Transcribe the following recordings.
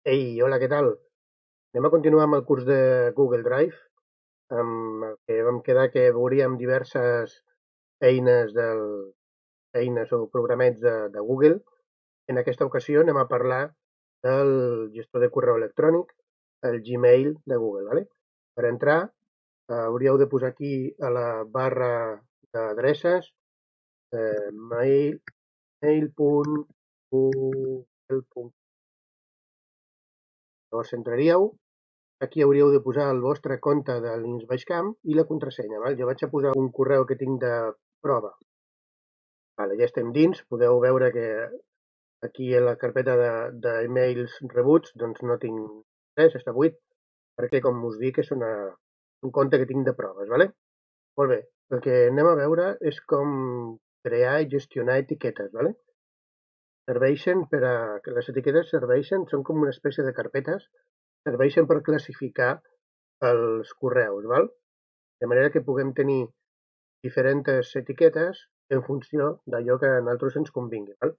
Ei, hola, què tal? Anem a continuar amb el curs de Google Drive, amb el que vam quedar que veuríem diverses eines eines o programets de Google. En aquesta ocasió anem a parlar del gestor de correu electrònic, el Gmail de Google. ¿Vale? Per entrar, hauríeu de posar aquí a la barra d'adreces mail.google.com. Llavors entraríeu. Aquí hauríeu de posar el vostre compte de l'Inksbaixcamp i la contrasenya. Val? Jo vaig a posar un correu que tinc de prova. Vale, ja estem dins. Podeu veure que aquí a la carpeta d'emails rebuts doncs no tinc res, està buit, perquè com us dic és un compte que tinc de proves. Vale? Molt bé, el que anem a veure és com crear i gestionar etiquetes. Vale? Serveixen per a... que les etiquetes serveixen, són com una espècie de carpetes, serveixen per classificar els correus. Val? De manera que puguem tenir diferents etiquetes en funció d'allò que a nosaltres ens convingui. Val?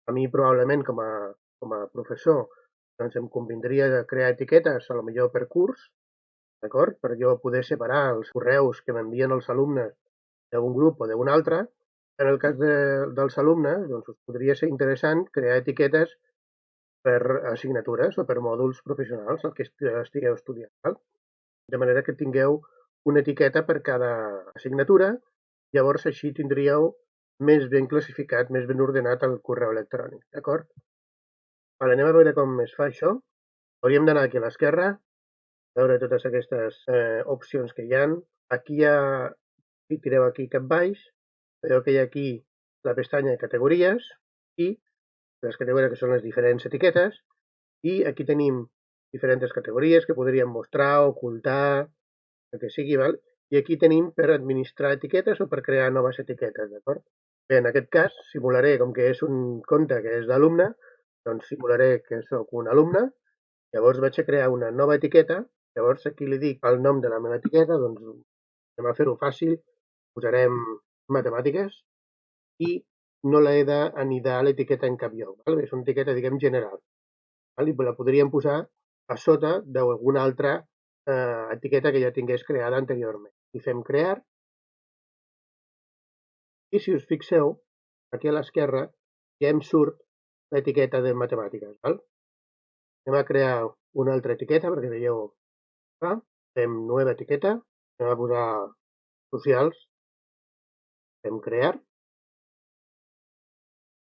A mi probablement com a professor doncs em convindria de crear etiquetes a lo millor per curs, d'acord? Per jo poder separar els correus que m'envien els alumnes d'un grup o d'un altre. En el cas dels alumnes, doncs us podria ser interessant crear etiquetes per assignatures o per mòduls professionals, el que estigueu estudiant. Val? De manera que tingueu una etiqueta per cada assignatura. Llavors així tindríeu més ben classificat, més ben ordenat el correu electrònic, d'acord? Vale, anem a veure com es fa això. Hauríem d'anar aquí a l'esquerra, veure totes aquestes opcions que hi ha. Aquí hi ha, si tireu aquí cap baix, veieu que hi ha aquí la pestanya de categories i les categories que són les diferents etiquetes, i aquí tenim diferents categories que podríem mostrar, ocultar, el que sigui, val? I aquí tenim per administrar etiquetes o per crear noves etiquetes, d'acord? Bé, en aquest cas, simularé, com que és un compte que és d'alumne, doncs simularé que sóc un alumne, llavors vaig a crear una nova etiqueta, llavors aquí li dic el nom de la meva etiqueta, doncs anem a fer-ho fàcil, posarem matemàtiques i no l'he d'anidar l'etiqueta en cap lloc, val? És una etiqueta, diguem, general. Val? I la podríem posar a sota d'alguna altra etiqueta que ja tingués creada anteriorment. I fem crear, i si us fixeu, aquí a l'esquerra ja em surt l'etiqueta de matemàtiques. Val? Anem a crear una altra etiqueta perquè veieu, fem nova etiqueta, anem a posar socials, fem crear,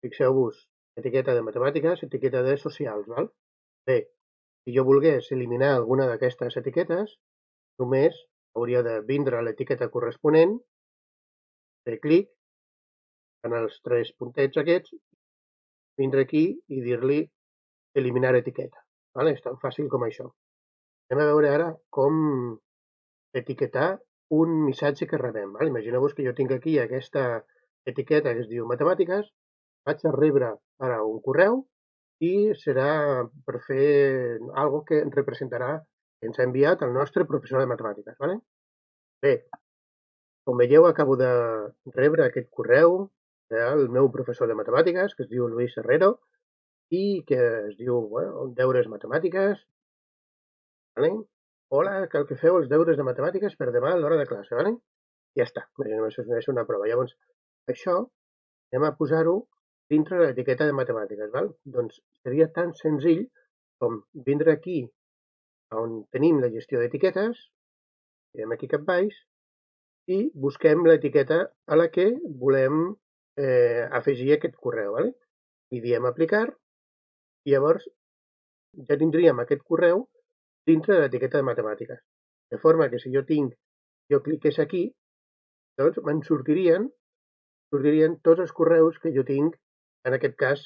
fixeu-vos, etiqueta de matemàtiques, etiqueta de socials. Val? Bé, si jo volgués eliminar alguna d'aquestes etiquetes, només hauria de vindre a l'etiqueta corresponent, fer clic en els tres puntets aquests, vindre aquí i dir-li eliminar etiqueta. Vale? És tan fàcil com això. Anem a veure ara com etiquetar un missatge que rebem. Vale? Imagineu-vos que jo tinc aquí aquesta etiqueta que es diu matemàtiques, vaig a rebre ara un correu i serà per fer algo que representarà que ens ha enviat el nostre professor de matemàtiques. Vale? Bé, com veieu, acabo de rebre aquest correu del meu professor de matemàtiques, que es diu Luis Herrero, i que es diu, bueno, deures matemàtiques. Vale? Hola, cal que feu els deures de matemàtiques per demà a l'hora de classe. Vale? Ja està, això és una prova. Llavors, això anem a posar-ho dintre de l'etiqueta de matemàtiques. Val? Doncs seria tan senzill com vindre aquí on tenim la gestió d'etiquetes, anem aquí cap baix, i busquem l'etiqueta a la que volem afegir aquest correu. Vale? I diem aplicar, i llavors ja tindríem aquest correu dintre de l'etiqueta de matemàtiques. De forma que si jo cliqués aquí, doncs me'n sortirien tots els correus que jo tinc, en aquest cas,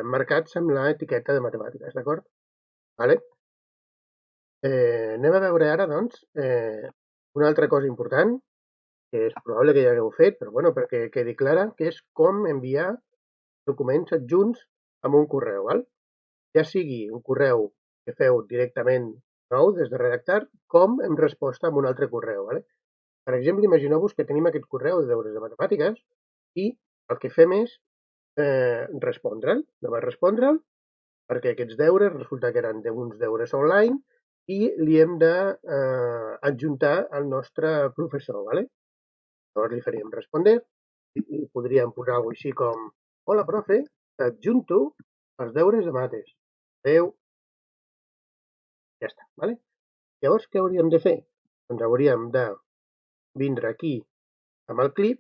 marcats amb l'etiqueta de matemàtiques, d'acord? Vale? Anem a veure ara, doncs, una altra cosa important, que és probable que ja hagueu fet, però bueno, perquè quedi clara, que és com enviar documents adjunts amb un correu. Val? Ja sigui un correu que feu directament nou des de redactar, com en resposta amb un altre correu. Vale? Per exemple, imagineu-vos que tenim aquest correu de deures de matemàtiques i el que fem és respondre'l. Només respondre'l perquè aquests deures resulta que eren uns deures online i li hem d'adjuntar al nostre professor, ¿vale? Llavors li faríem responder i podríem posar alguna així com «Hola, profe, t'adjunto els deures de mates. Adéu». Ja està, ¿vale? Llavors, què hauríem de fer? Doncs hauríem de vindre aquí amb el clip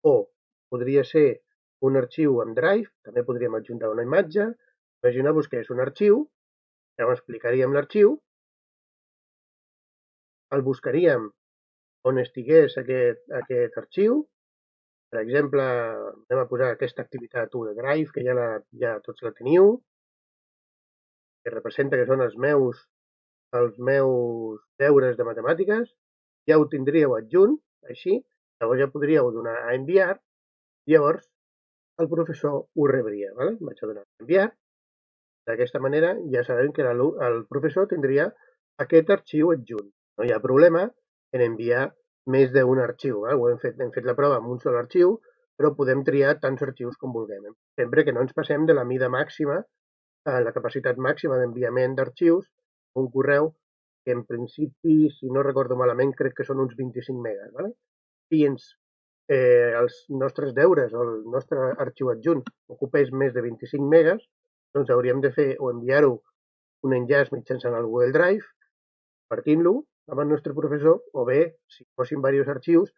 o podria ser un arxiu amb Drive, també podríem adjuntar una imatge. Imagineu-vos que és un arxiu, llavors explicaríem l'arxiu, el buscaríem on estigués aquest arxiu. Per exemple, anem a posar aquesta activitat 1 de Drive, que ja tots la teniu, que representa que són els meus deures de matemàtiques. Ja ho tindríeu adjunt, així, llavors ja podríeu donar a enviar, llavors el professor ho rebria. ¿Vale? Vaig a donar a enviar. D'aquesta manera ja sabem que el professor tindria aquest arxiu adjunt. No hi ha problema en enviar més d'un arxiu. Hem fet la prova amb un sol arxiu, però podem triar tants arxius com vulguem, sempre que no ens passem de la mida màxima, la capacitat màxima d'enviament d'arxius, un correu que en principi, si no recordo malament, crec que són uns 25 megas. ¿Vale? Si els nostres deures o el nostre arxiu adjunt ocupés més de 25 megas, doncs hauríem de fer o enviar-ho un enllaç mitjançant el Google Drive, partint-lo amb el nostre professor, o bé, si fossin diversos arxius,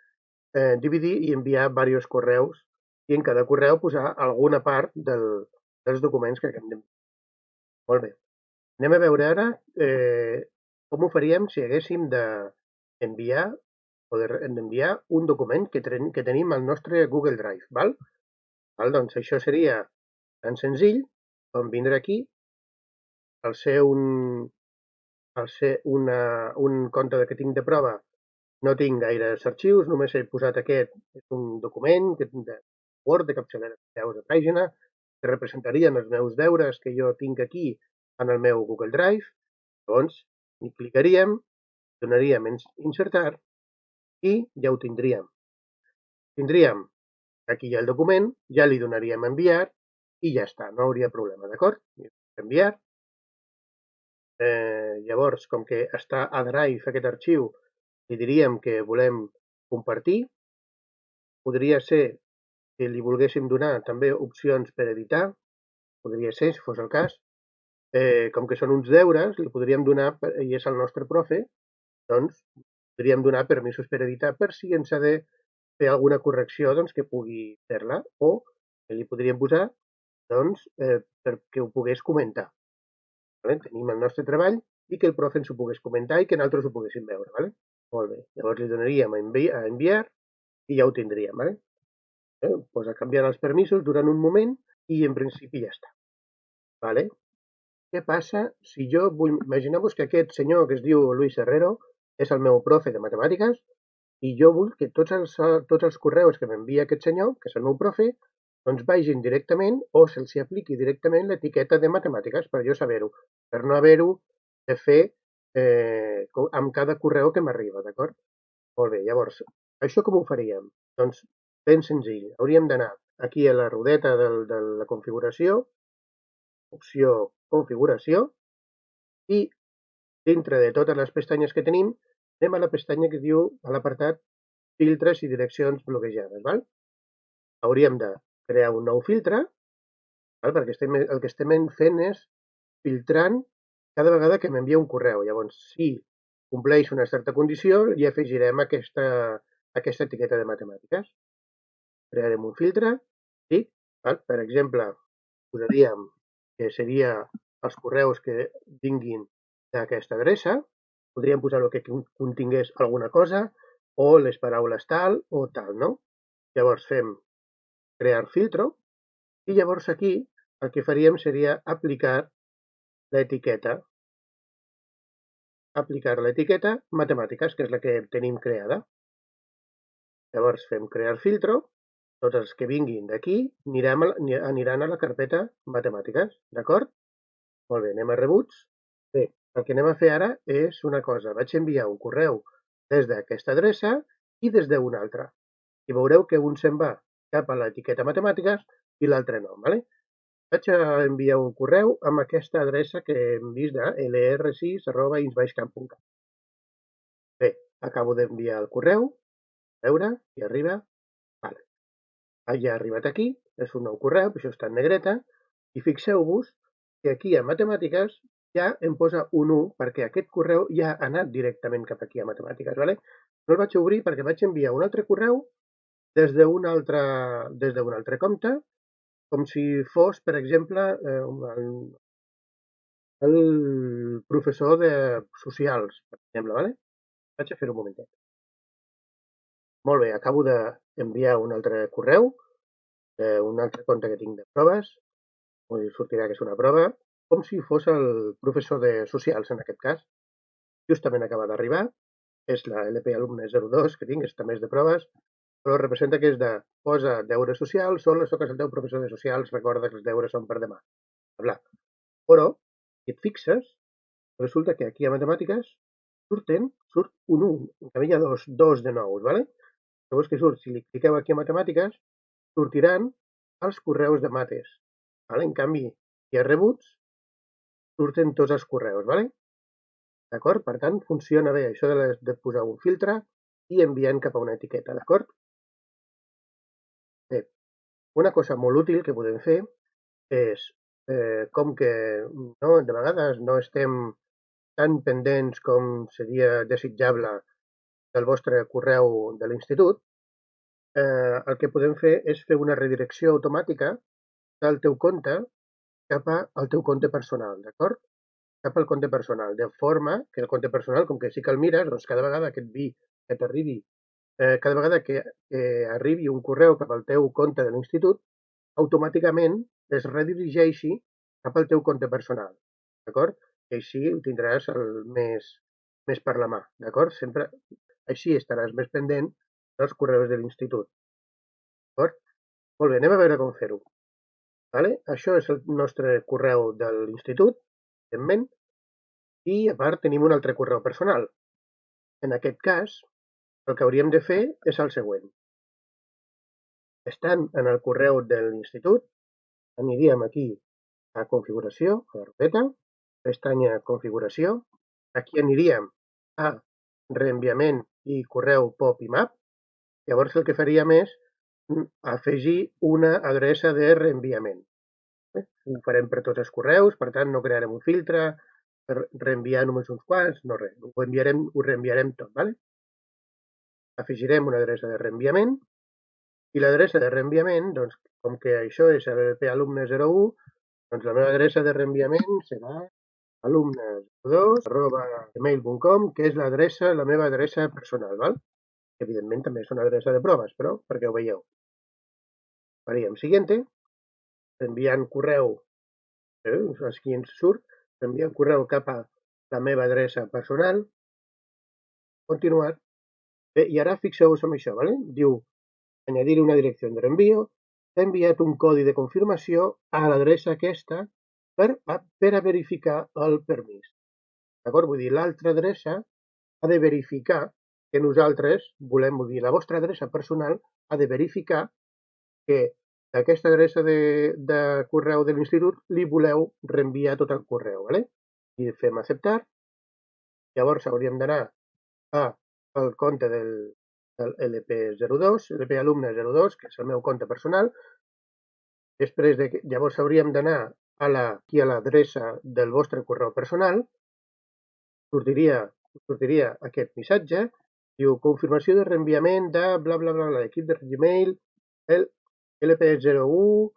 dividir i enviar diversos correus i en cada correu posar alguna part dels documents que hem d'enviar. Molt bé. Anem a veure ara com ho faríem si haguéssim d'enviar un document que tenim al nostre Google Drive. Val? Doncs això seria tan senzill com vindre aquí, al ser un compte que tinc de prova, no tinc gaires arxius, només he posat aquest, és un document de Word, de capçalera de peus de pàgina, que representarien els meus deures que jo tinc aquí en el meu Google Drive. Llavors, hi clicaríem, donaríem insertar i ja ho tindríem. Tindríem aquí ja el document, ja li donaríem enviar i ja està, no hauria problema, d'acord? Enviar. Llavors, com que està a Drive aquest arxiu, li diríem que volem compartir. Podria ser que li volguéssim donar també opcions per editar, podria ser, si fos el cas. Com que són uns deures, li podríem donar, i és el nostre profe, doncs podríem donar permisos per editar per si ens ha de fer alguna correcció doncs, que pugui fer-la, o que li podríem posar doncs, perquè ho pogués comentar. Vale? Tenim el nostre treball i que el profe ens ho pogués comentar i que nosaltres ho poguéssim veure. Vale? Molt bé. Llavors li donaríem a enviar i ja ho tindríem. Vale? Pues a canviar els permisos durant un moment i en principi ja està. Vale? Què passa si jo vull... Imagineu-vos que aquest senyor que es diu Luis Herrero és el meu profe de matemàtiques i jo vull que tots els correus que m'envia aquest senyor, que és el meu profe, doncs vagin directament o se'ls apliqui directament l'etiqueta de matemàtiques per jo saber-ho, per no haver-ho de fer amb cada correu que m'arriba, d'acord? Molt bé, llavors, això com ho faríem? Doncs ben senzill, hauríem d'anar aquí a la rodeta de la configuració, opció configuració, i dintre de totes les pestanyes que tenim, anem a la pestanya que diu a l'apartat filtres i direccions bloquejades. Val? Hauríem de crear un nou filtre, val? Perquè el que estem fent és filtrant cada vegada que m'envia un correu. Llavors, si compleix una certa condició, hi afegirem aquesta etiqueta de matemàtiques. Crearem un filtre, sí? Val? Per exemple, posaríem que seria els correus que vinguin d'aquesta adreça, podríem posar el que contingués alguna cosa, o les paraules tal o tal, no? Llavors fem crear filtro, i llavors aquí el que faríem seria aplicar l'etiqueta matemàtiques, que és la que tenim creada. Llavors fem crear filtro, tots els que vinguin d'aquí aniran a la carpeta matemàtiques, d'acord? Molt bé, anem a rebuts. Bé, el que anem a fer ara és una cosa. Vaig enviar un correu des d'aquesta adreça i des d'una altra. I veureu que un se'n va cap a l'etiqueta matemàtiques i l'altre no. Vale? Vaig a enviar un correu amb aquesta adreça que hem vist de lr6@insbaixcamp.cat. Bé, acabo d'enviar el correu, a veure si arriba. Vale. Ja ha arribat aquí, és un nou correu, per això està en negreta, i fixeu-vos que aquí a matemàtiques ja em posa un 1 perquè aquest correu ja ha anat directament cap aquí a matemàtiques. Vale? No el vaig obrir perquè vaig enviar un altre correu des d'un altre compte, com si fos, per exemple, el professor de socials, per exemple. Vale? Vaig a fer un momentet. Molt bé, acabo d'enviar un altre correu d'un altre compte que tinc de proves, sortirà que és una prova, com si fos el professor de socials, en aquest cas. Justament acaba d'arribar, és la LP alumne 02 que tinc, és també és de proves, però representa que és de posa deures socials, sols soc el teu professor de socials, recorda que els deures són per demà. Bla. Però, si et fixes, resulta que aquí a matemàtiques surt un 1, en canvi hi ha dos de nous, ¿vale? Llavors que surt, si li cliqueu aquí a matemàtiques, sortiran els correus de mates. Vale? En canvi, si hi ha rebuts, surten tots els correus. Vale? D'acord? Per tant, funciona bé això de posar un filtre i enviant cap a una etiqueta. D'acord? Bé, una cosa molt útil que podem fer és, com que de vegades no estem tan pendents com seria desitjable del vostre correu de l'institut, el que podem fer és fer una redirecció automàtica del teu compte cap al teu compte personal, d'acord? Cap al compte personal, de forma que el compte personal, com que sí que el mires, doncs cada vegada que et vi, que t'arribi, cada vegada que arribi un correu cap al teu compte de l'institut, automàticament es redirigeixi cap al teu compte personal, d'acord? I així ho tindràs més per la mà, d'acord? Sempre així estaràs més pendent dels correus de l'institut, d'acord? Molt bé, anem a veure com fer-ho. Vale? Això és el nostre correu de l'institut, evidentment, i a part tenim un altre correu personal. En aquest cas, el que hauríem de fer és el següent. Estant en el correu de l'institut, aniríem aquí a configuració, a la ruleta, pestanya configuració, aquí aniríem a reenviament i correu POP i MAP, llavors el que faríem és afegir una adreça de reenviament. Ho farem per tots els correus, per tant no crearem un filtre per reenviar només uns quants, no res, ho reenviarem tot, ¿vale? Afegirem una adreça de reenviament i l'adreça de reenviament, doncs, com que això és el alumne 01, doncs la meva adreça de reenviament serà alumne02@gmail.com, que és la meva adreça personal, val? Evidentment també és una adreça de proves, però perquè ho veieu. Faríem siguiente, enviant correu, aquí ens surt, enviant correu cap a la meva adreça personal, continuar. Bé, i ara fixeu-vos en això, ¿vale? Diu, añadir una direcció de reenvío, t'ha enviat un codi de confirmació a l'adreça aquesta per a verificar el permís. D'acord? Vull dir, l'altra adreça ha de verificar que nosaltres volem, vull dir, la vostra adreça personal ha de verificar que d'aquesta adreça de correu de l'institut li voleu reenviar tot el correu, ¿vale? I fem acceptar. Llavors hauríem d'anar al compte del LP02, LP alumne 02, que és el meu compte personal. Després llavors hauríem d'anar aquí a l'adreça del vostre correu personal. Sortiria aquest missatge. Diu, confirmació de reenviament de bla, bla, bla, l'equip de Gmail, el LP01,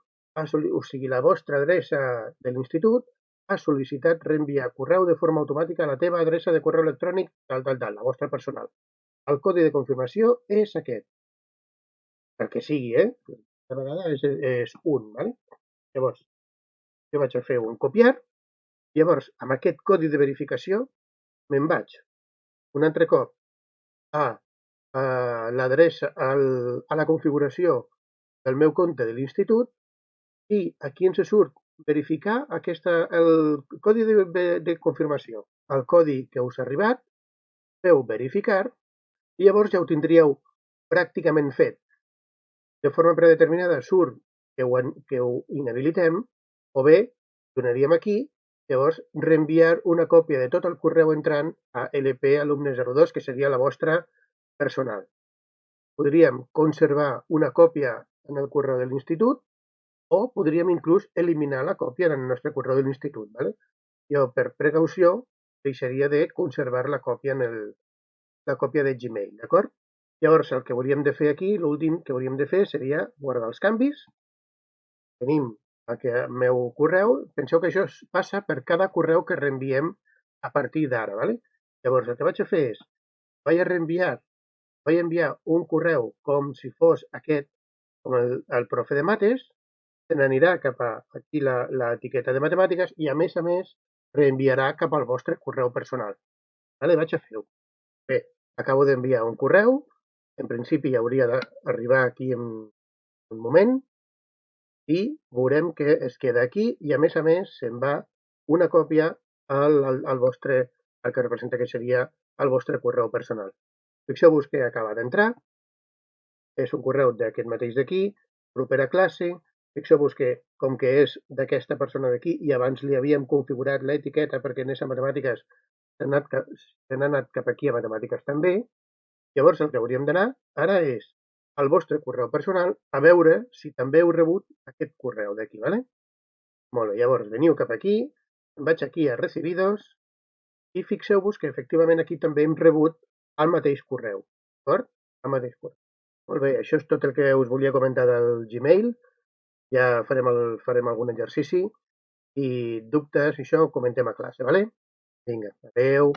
o sigui, la vostra adreça de l'institut ha sol·licitat reenviar correu de forma automàtica a la teva adreça de correu electrònic, la vostra personal. El codi de confirmació és aquest. El que sigui, de vegades és un, ¿vale? Llavors, jo vaig a fer un copiar, llavors, amb aquest codi de verificació, me'n vaig un altre cop a l'adreça, a la configuració del meu compte de l'institut, i aquí ens surt verificar el codi de confirmació. El codi que us ha arribat, feu verificar, i llavors ja ho tindríeu pràcticament fet. De forma predeterminada surt que ho inhabilitem, O bé, donaríem aquí, llavors reenviar una còpia de tot el correu entrant a lp-alumne02, que seria la vostra personal. Podríem conservar una còpia en el correu de l'institut o podríem inclús eliminar la còpia en el nostre correu de l'institut. ¿Vale? Jo, per precaució, deixaria de conservar la còpia la còpia de Gmail, d'acord? Llavors, el que hauríem de fer aquí, l'últim que hauríem de fer seria guardar els canvis. Tenim el meu correu. Penseu que això passa per cada correu que reenviem a partir d'ara, ¿vale? Llavors, el que vaig a fer és, vaig a enviar un correu com si fos aquest, com el profe de mates, se n'anirà cap a aquí l'etiqueta de matemàtiques i, a més, reenviarà cap al vostre correu personal. Vale? Vaig a fer-ho. Bé, acabo d'enviar un correu. En principi ja hauria d'arribar aquí en un moment i veurem que es queda aquí i, a més, se'n va una còpia al vostre, el que representa que seria el vostre correu personal. Fixeu-vos que acaba d'entrar. És un correu d'aquest mateix d'aquí, proper a classe. Fixeu-vos que, com que és d'aquesta persona d'aquí i abans li havíem configurat l'etiqueta perquè en aquesta matemàtiques se n'ha anat cap aquí a matemàtiques també, llavors el que hauríem d'anar ara és al vostre correu personal a veure si també heu rebut aquest correu d'aquí, ¿vale? Molt bé, llavors veniu cap aquí, vaig aquí a recibidos i fixeu-vos que efectivament aquí també hem rebut el mateix correu, d'acord? El mateix correu. Molt bé, això és tot el que us volia comentar del Gmail. Ja farem algun exercici i dubtes i això ho comentem a classe, ¿vale? Vinga, adeu.